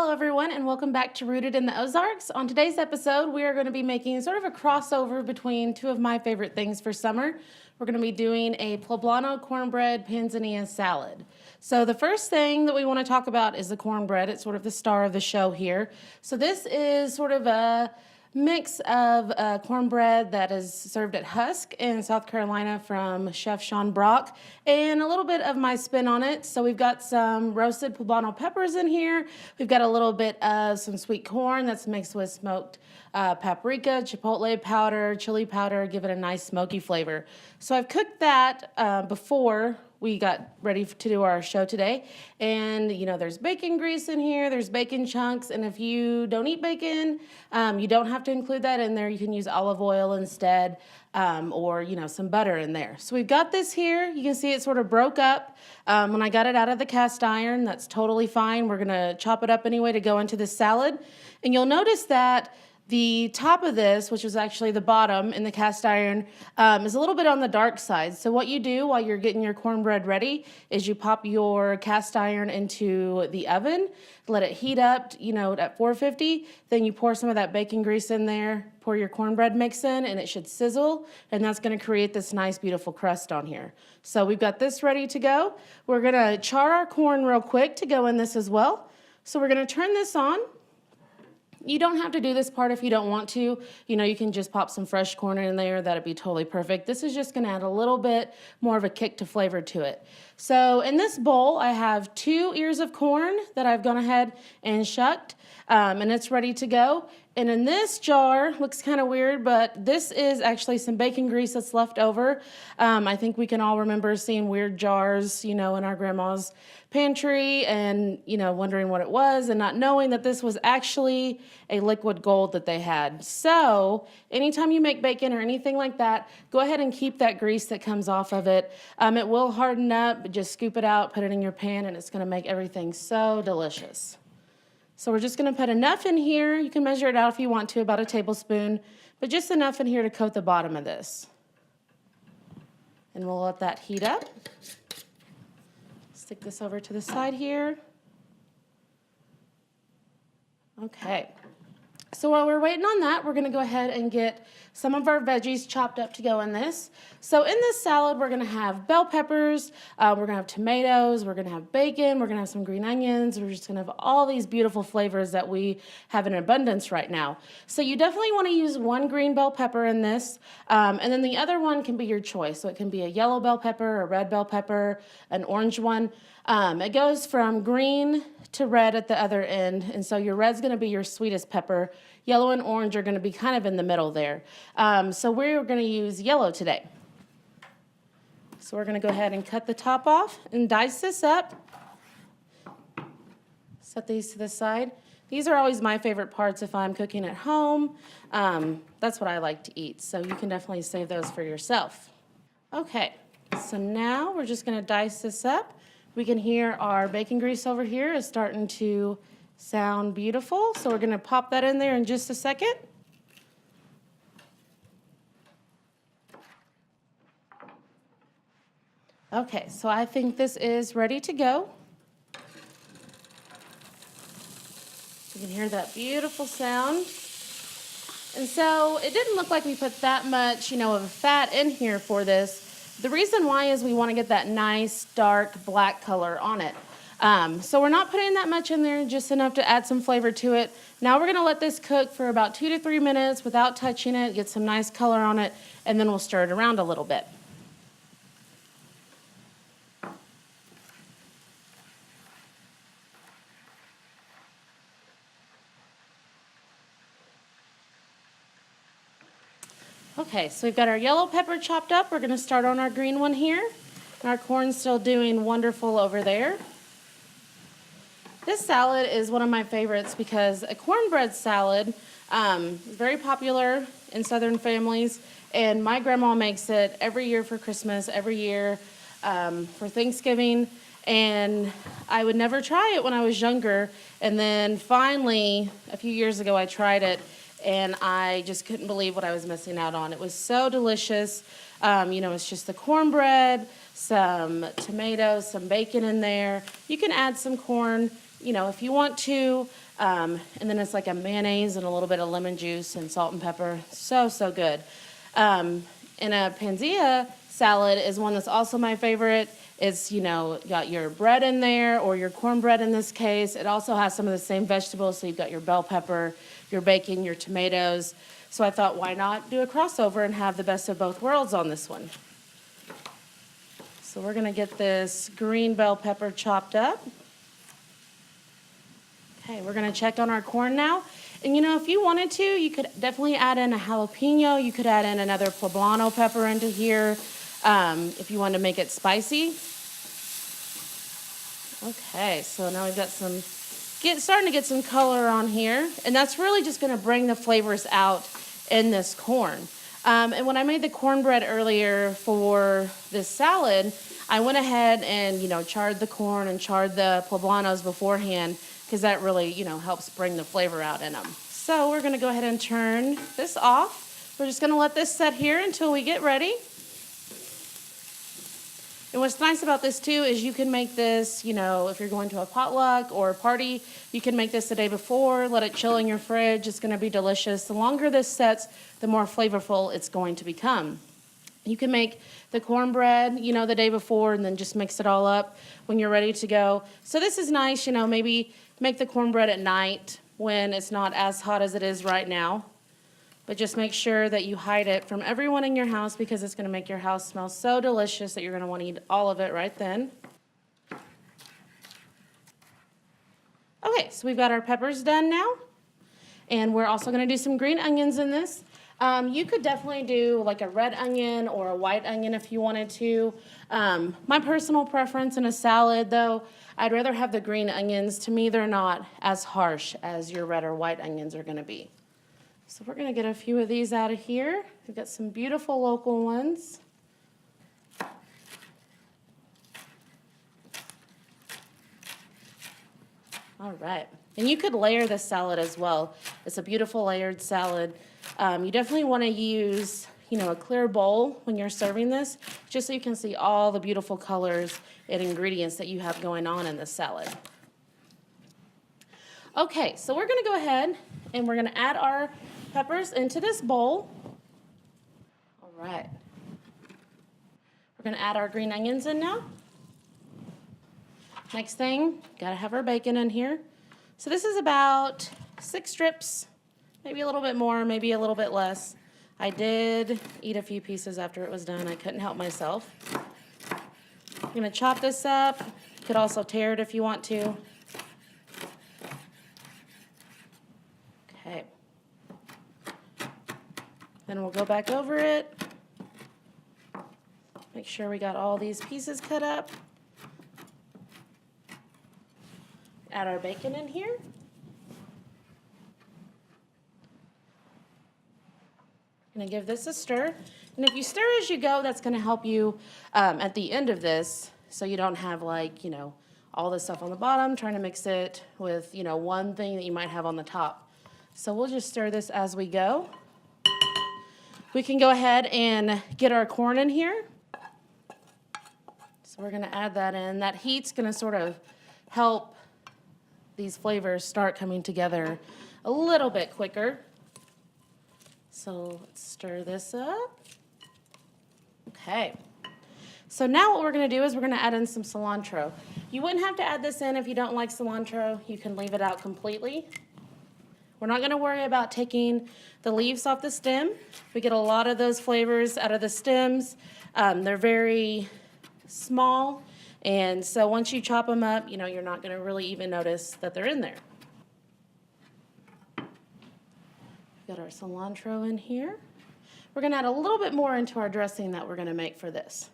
Hello everyone and welcome back to Rooted in the Ozarks. On today's episode, we are going to be making sort of a crossover between two of my favorite things for summer. We're going to be doing a poblano cornbread panzanilla salad. So the first thing that we want to talk about is the cornbread. It's sort of the star of the show here. So this is sort of a mix of cornbread that is served at Husk in South Carolina from Chef Sean Brock, and a little bit of my spin on it. So we've got some roasted poblano peppers in here. We've got a little bit of some sweet corn that's mixed with smoked paprika, chipotle powder, chili powder, give it a nice smoky flavor. So I've cooked that before we got ready to do our show today. And, you know, there's bacon grease in here, there's bacon chunks, and if you don't eat bacon, you don't have to include that in there. You can use olive oil instead, or, you know, some butter in there. So we've got this here. You can see it sort of broke up when I got it out of the cast iron. That's totally fine. We're gonna chop it up anyway to go into this salad. And you'll notice that the top of this, which is actually the bottom in the cast iron, is a little bit on the dark side. So what you do while you're getting your cornbread ready is you pop your cast iron into the oven, let it heat up, you know, at 450. Then you pour some of that bacon grease in there, pour your cornbread mix in, and it should sizzle. And that's gonna create this nice, beautiful crust on here. So we've got this ready to go. We're gonna char our corn real quick to go in this as well. So we're gonna turn this on. You don't have to do this part if you don't want to. You know, you can just pop some fresh corn in there. That'd be totally perfect. This is just gonna add a little bit more of a kick to flavor to it. So in this bowl, I have 2 ears of corn that I've gone ahead and shucked, and it's ready to go. And in this jar, looks kind of weird, but this is actually some bacon grease that's left over. I think we can all remember seeing weird jars, you know, in our grandma's pantry and, you know, wondering what it was and not knowing that this was actually a liquid gold that they had. So anytime you make bacon or anything like that, go ahead and keep that grease that comes off of it. It will harden up, but just scoop it out, put it in your pan, and it's gonna make everything so delicious. So we're just gonna put enough in here. You can measure it out if you want to, about a tablespoon, but just enough in here to coat the bottom of this. And we'll let that heat up. Stick this over to the side here. Okay. So while we're waiting on that, we're gonna go ahead and get some of our veggies chopped up to go in this. So in this salad, we're gonna have bell peppers, we're gonna have tomatoes, we're gonna have bacon, we're gonna have some green onions, we're just gonna have all these beautiful flavors that we have in abundance right now. So you definitely wanna use 1 green bell pepper in this, and then the other one can be your choice. So it can be a yellow bell pepper, a red bell pepper, an orange one. It goes from green to red at the other end, and so your red's gonna be your sweetest pepper. Yellow and orange are gonna be kind of in the middle there. So we're gonna use yellow today. So we're gonna go ahead and cut the top off and dice this up. Set these to the side. These are always my favorite parts if I'm cooking at home. That's what I like to eat, so you can definitely save those for yourself. Okay, so now we're just gonna dice this up. We can hear our bacon grease over here is starting to sound beautiful. So we're gonna pop that in there in just a second. Okay, so I think this is ready to go. You can hear that beautiful sound. And so it didn't look like we put that much, you know, of fat in here for this. The reason why is we want to get that nice dark black color on it. So we're not putting that much in there, just enough to add some flavor to it. Now we're gonna let this cook for about 2 to 3 minutes without touching it, get some nice color on it, and then we'll stir it around a little bit. Okay, so we've got our yellow pepper chopped up. We're gonna start on our green one here. And our corn's still doing wonderful over there. This salad is one of my favorites because a cornbread salad is very popular in Southern families, and my grandma makes it every year for Christmas, every year for Thanksgiving, and I would never try it when I was younger, and then finally, a few years ago, I tried it, and I just couldn't believe what I was missing out on. It was so delicious. You know, it's just the cornbread, some tomatoes, some bacon in there. You can add some corn, you know, if you want to, and then it's like a mayonnaise and a little bit of lemon juice and salt and pepper. So, so good. And a panzea salad is one that's also my favorite. It's, you know, got your bread in there, or your cornbread in this case. It also has some of the same vegetables, so you've got your bell pepper, your bacon, your tomatoes. So I thought, why not do a crossover and have the best of both worlds on this one? So we're gonna get this green bell pepper chopped up. Okay, we're gonna check on our corn now. And you know, if you wanted to, you could definitely add in a jalapeno. You could add in another poblano pepper into here if you want to make it spicy. Okay, so now we've got starting to get some color on here. And that's really just gonna bring the flavors out in this corn. And when I made the cornbread earlier for this salad, I went ahead and, you know, charred the corn and charred the poblanos beforehand, because that really, you know, helps bring the flavor out in them. So we're gonna go ahead and turn this off. We're just gonna let this set here until we get ready. And what's nice about this too is you can make this, you know, if you're going to a potluck or a party, you can make this the day before, let it chill in your fridge. It's gonna be delicious. The longer this sets, the more flavorful it's going to become. You can make the cornbread, you know, the day before, and then just mix it all up when you're ready to go. So this is nice, you know, maybe make the cornbread at night when it's not as hot as it is right now. But just make sure that you hide it from everyone in your house, because it's gonna make your house smell so delicious that you're gonna wanna eat all of it right then. Okay, so we've got our peppers done now. And we're also gonna do some green onions in this. You could definitely do like a red onion or a white onion if you wanted to. My personal preference in a salad though, I'd rather have the green onions. To me, they're not as harsh as your red or white onions are gonna be. So we're gonna get a few of these out of here. We've got some beautiful local ones. All right, and you could layer this salad as well. It's a beautiful layered salad. You definitely wanna use, you know, a clear bowl when you're serving this, just so you can see all the beautiful colors and ingredients that you have going on in this salad. Okay, so we're gonna go ahead and we're gonna add our peppers into this bowl. All right. We're gonna add our green onions in now. Next thing, gotta have our bacon in here. So this is about 6 strips, maybe a little bit more, maybe a little bit less. I did eat a few pieces after it was done. I couldn't help myself. I'm gonna chop this up. You could also tear it if you want to. Okay. Then we'll go back over it. Make sure we got all these pieces cut up. Add our bacon in here. Gonna give this a stir. And if you stir as you go, that's gonna help you at the end of this, so you don't have like, you know, all this stuff on the bottom, trying to mix it with, you know, one thing that you might have on the top. So we'll just stir this as we go. We can go ahead and get our corn in here. So we're gonna add that in. That heat's gonna sort of help these flavors start coming together a little bit quicker. So let's stir this up. Okay. So now what we're gonna do is we're gonna add in some cilantro. You wouldn't have to add this in if you don't like cilantro. You can leave it out completely. We're not gonna worry about taking the leaves off the stem. We get a lot of those flavors out of the stems. They're very small, and so once you chop them up, you know, you're not gonna really even notice that they're in there. Got our cilantro in here. We're gonna add a little bit more into our dressing that we're gonna make for this.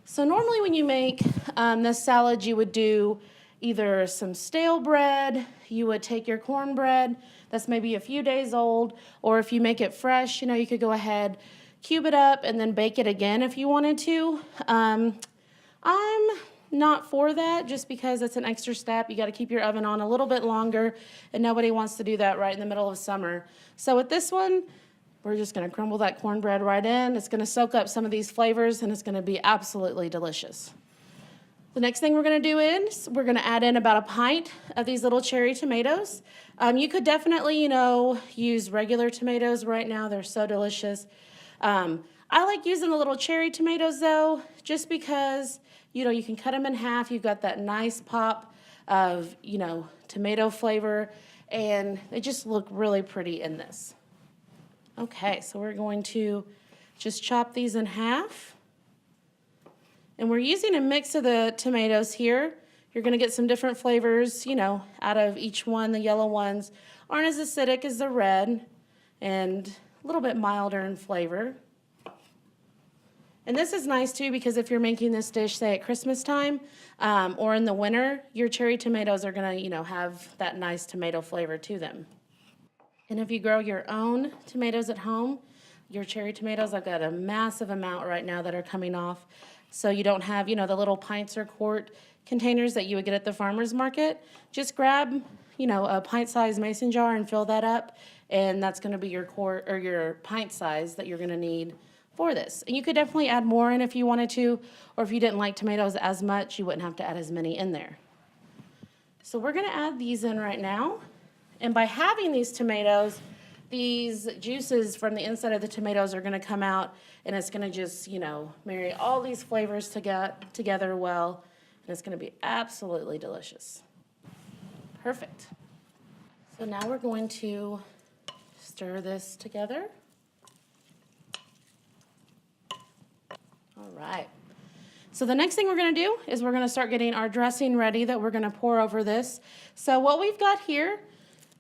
So normally when you make this salad, you would do either some stale bread, you would take your cornbread that's maybe a few days old, or if you make it fresh, you know, you could go ahead, cube it up, and then bake it again if you wanted to. I'm not for that, just because it's an extra step. You got to keep your oven on a little bit longer, and nobody wants to do that right in the middle of summer. So with this one, we're just going to crumble that cornbread right in. It's going to soak up some of these flavors, and it's going to be absolutely delicious. The next thing we're going to do is we're going to add in about a pint of these little cherry tomatoes. You could definitely, use regular tomatoes right now. They're so delicious. I like using the little cherry tomatoes though, just because, you can cut them in half. You've got that nice pop of, tomato flavor, and they just look really pretty in this. Okay, so we're going to just chop these in half. And we're using a mix of the tomatoes here. You're going to get some different flavors, out of each one. The yellow ones aren't as acidic as the red and a little bit milder in flavor. And this is nice too because if you're making this dish, say at Christmas time or in the winter, your cherry tomatoes are going to, have that nice tomato flavor to them. And if you grow your own tomatoes at home, your cherry tomatoes, I've got a massive amount right now that are coming off. So you don't have, the little pints or quart containers that you would get at the farmer's market. Just grab, a pint-sized mason jar and fill that up, and that's going to be your quart or your pint size that you're going to need for this. And you could definitely add more in if you wanted to, or if you didn't like tomatoes as much, you wouldn't have to add as many in there. So we're going to add these in right now. And by having these tomatoes, these juices from the inside of the tomatoes are going to come out, and it's going to just, marry all these flavors together well, and it's going to be absolutely delicious. Perfect. So now we're going to stir this together. All right. So the next thing we're going to do is we're going to start getting our dressing ready that we're going to pour over this. So what we've got here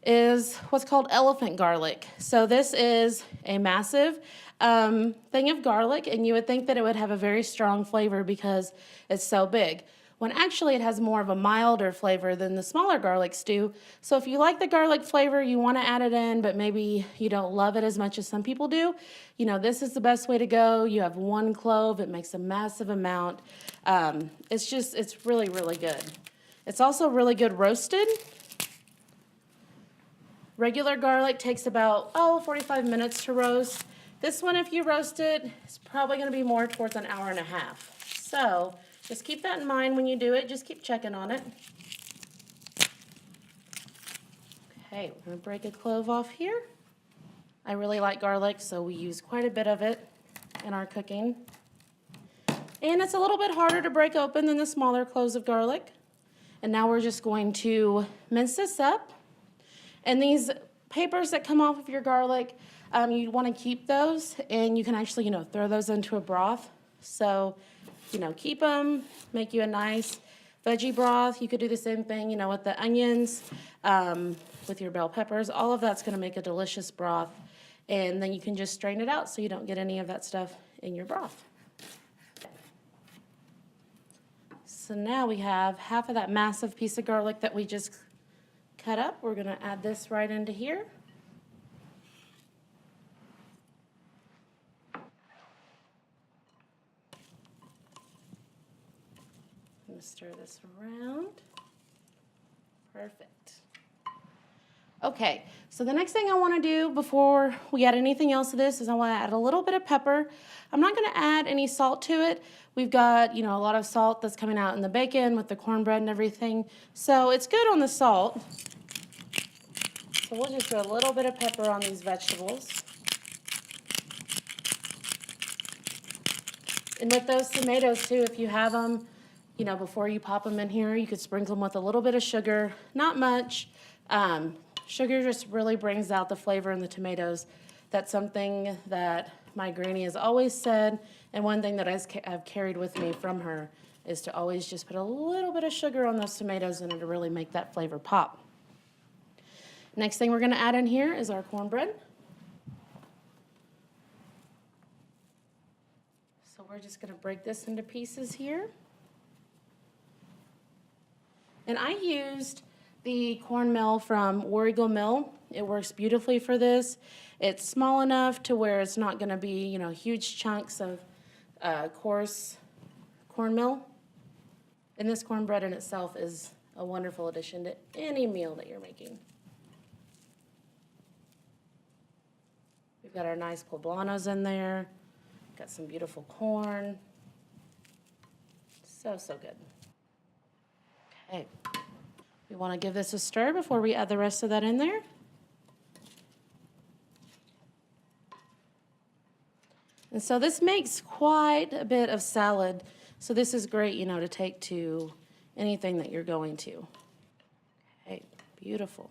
is what's called elephant garlic. So this is a massive thing of garlic, and you would think that it would have a very strong flavor because it's so big, when actually it has more of a milder flavor than the smaller garlics do. So if you like the garlic flavor, you want to add it in, but maybe you don't love it as much as some people do, this is the best way to go. You have 1 clove. It makes a massive amount. It's really, really good. It's also really good roasted. Regular garlic takes about, 45 minutes to roast. This one, if you roast it, it's probably going to be more towards an hour and a half. So just keep that in mind when you do it. Just keep checking on it. Okay, we're going to break a clove off here. I really like garlic, so we use quite a bit of it in our cooking. And it's a little bit harder to break open than the smaller cloves of garlic. And now we're just going to mince this up. And these papers that come off of your garlic, you want to keep those, and you can actually, throw those into a broth. So, keep them, make you a nice veggie broth. You could do the same thing, with the onions, with your bell peppers. All of that's going to make a delicious broth. And then you can just strain it out so you don't get any of that stuff in your broth. So now we have half of that massive piece of garlic that we just cut up. We're going to add this right into here. I'm going to stir this around. Perfect. Okay, so the next thing I want to do before we add anything else to this is I want to add a little bit of pepper. I'm not going to add any salt to it. We've got, a lot of salt that's coming out in the bacon with the cornbread and everything. So it's good on the salt. So we'll just do a little bit of pepper on these vegetables. And with those tomatoes too, if you have them, before you pop them in here, you could sprinkle them with a little bit of sugar, not much. Sugar just really brings out the flavor in the tomatoes. That's something that my granny has always said, and one thing that I've carried with me from her is to always just put a little bit of sugar on those tomatoes, and it'll really make that flavor pop. Next thing we're going to add in here is our cornbread. So we're just going to break this into pieces here. And I used the cornmeal from Warrigal Mill. It works beautifully for this. It's small enough to where it's not going to be, huge chunks of coarse cornmeal. And this cornbread in itself is a wonderful addition to any meal that you're making. We've got our nice poblanos in there. Got some beautiful corn. So, so good. Okay. We want to give this a stir before we add the rest of that in there. And so this makes quite a bit of salad. So this is great, you know, to take to anything that you're going to. Okay, beautiful.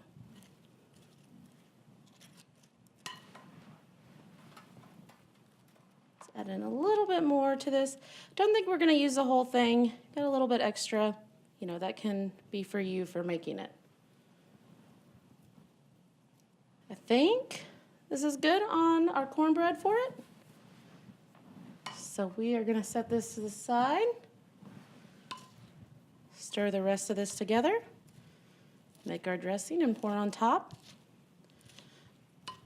Let's add in a little bit more to this. Don't think we're going to use the whole thing. Got a little bit extra. You know, that can be for you for making it. I think this is good on our cornbread for it. So we are going to set this to the side. Stir the rest of this together. Make our dressing and pour it on top.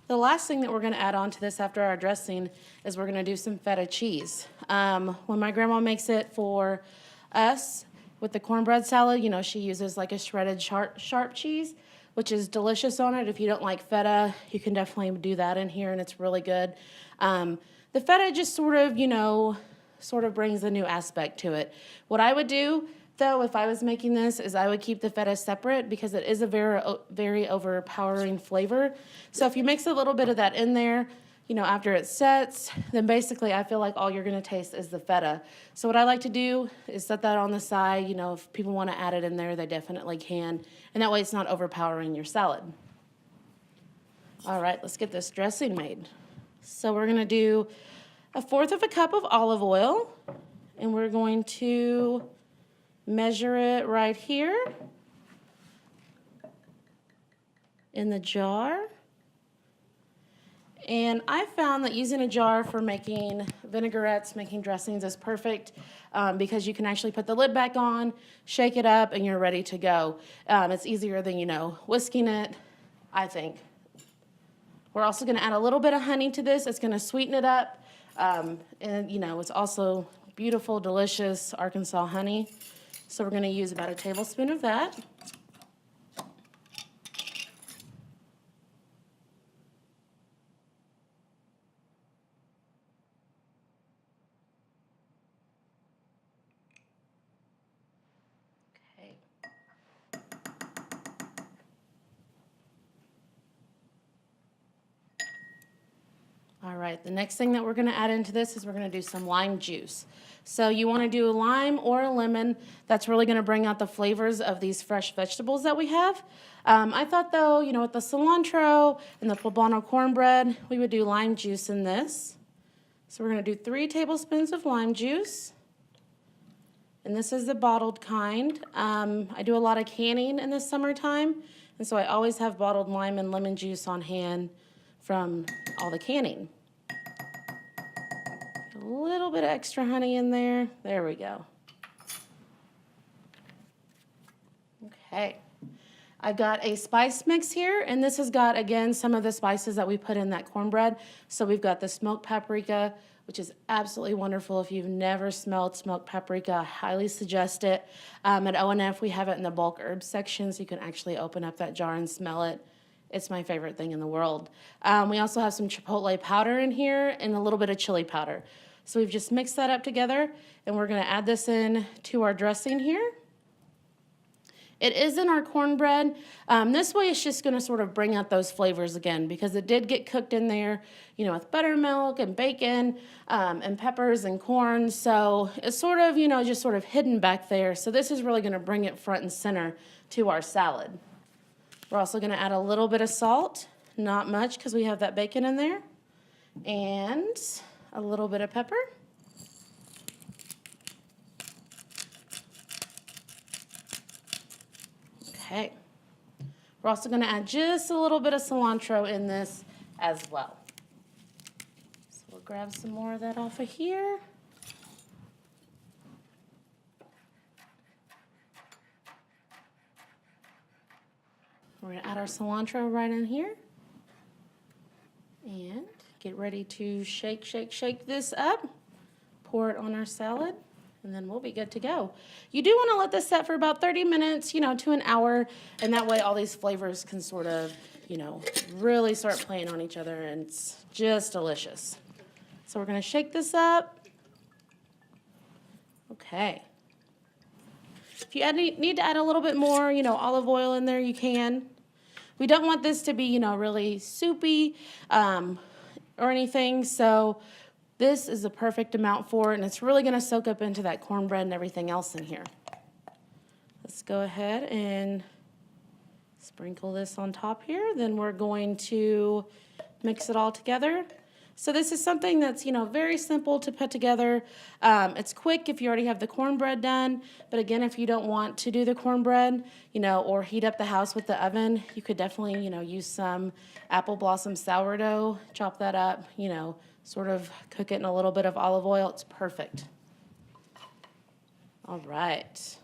The last thing that we're going to add on to this after our dressing is we're going to do some feta cheese. When my grandma makes it for us with the cornbread salad, you know, she uses like a shredded sharp cheese, which is delicious on it. If you don't like feta, you can definitely do that in here, and it's really good. The feta just sort of brings a new aspect to it. What I would do, though, if I was making this, is I would keep the feta separate because it is a very overpowering flavor. So if you mix a little bit of that in there, you know, after it sets, then basically I feel like all you're going to taste is the feta. So what I like to do is set that on the side. You know, if people want to add it in there, they definitely can. And that way it's not overpowering your salad. All right, let's get this dressing made. So we're going to do 1/4 cup of olive oil, and we're going to measure it right here in the jar. And I found that using a jar for making vinaigrettes, making dressings is perfect because you can actually put the lid back on, shake it up, and you're ready to go. It's easier than, you know, whisking it, I think. We're also going to add a little bit of honey to this. It's going to sweeten it up. And, you know, it's also beautiful, delicious Arkansas honey. So we're going to use about 1 tablespoon of that. Okay. All right, the next thing that we're going to add into this is we're going to do some lime juice. So you want to do a lime or a lemon. That's really going to bring out the flavors of these fresh vegetables that we have. I thought, though, you know, with the cilantro and the poblano cornbread, we would do lime juice in this. So we're going to do 3 tablespoons of lime juice. And this is the bottled kind. I do a lot of canning in the summertime, and so I always have bottled lime and lemon juice on hand from all the canning. A little bit of extra honey in there. There we go. Okay. I've got a spice mix here, and this has got, again, some of the spices that we put in that cornbread. So we've got the smoked paprika, which is absolutely wonderful. If you've never smelled smoked paprika, I highly suggest it. At O&F, we have it in the bulk herbs section, so you can actually open up that jar and smell it. It's my favorite thing in the world. We also have some chipotle powder in here and a little bit of chili powder. So we've just mixed that up together, and we're going to add this in to our dressing here. It is in our cornbread. This way it's just going to sort of bring out those flavors again because it did get cooked in there, you know, with buttermilk and bacon and peppers and corn. So it's sort of, you know, just sort of hidden back there. So this is really going to bring it front and center to our salad. We're also going to add a little bit of salt, not much because we have that bacon in there, and a little bit of pepper. Okay. We're also going to add just a little bit of cilantro in this as well. So we'll grab some more of that off of here. We're going to add our cilantro right in here. And get ready to shake, shake, shake this up. Pour it on our salad. And then we'll be good to go. You do want to let this set for about 30 minutes, you know, to an hour. And that way all these flavors can sort of, you know, really start playing on each other. And it's just delicious. So we're going to shake this up. Okay. If you need to add a little bit more, olive oil in there, you can. We don't want this to be, really soupy or anything, so this is the perfect amount for it, and it's really going to soak up into that cornbread and everything else in here. Let's go ahead and sprinkle this on top here. Then we're going to mix it all together. So this is something that's, very simple to put together. It's quick if you already have the cornbread done. But again, if you don't want to do the cornbread, or heat up the house with the oven, you could definitely, use some apple blossom sourdough, chop that up, sort of cook it in a little bit of olive oil. It's perfect. All right.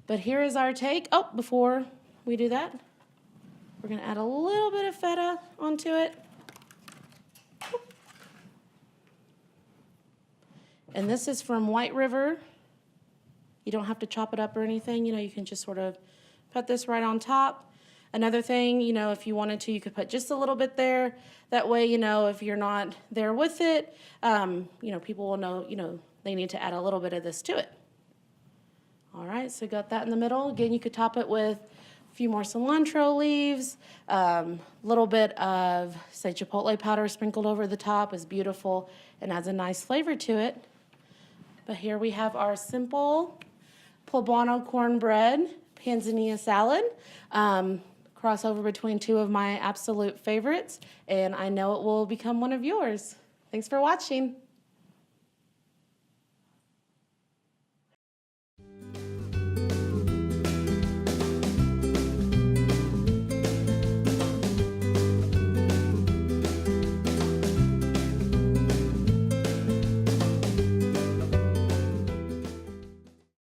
But here is our take. Oh, before we do that, we're going to add a little bit of feta onto it. And this is from White River. You don't have to chop it up or anything. You can just sort of put this right on top. Another thing, if you wanted to, you could put just a little bit there. That way, if you're not there with it, people will know, they need to add a little bit of this to it. All right, so got that in the middle. Again, you could top it with a few more cilantro leaves, a little bit of, say, chipotle powder sprinkled over the top is beautiful and adds a nice flavor to it. But here we have our simple poblano cornbread panzanilla salad. Crossover between two of my absolute favorites, and I know it will become one of yours. Thanks for watching.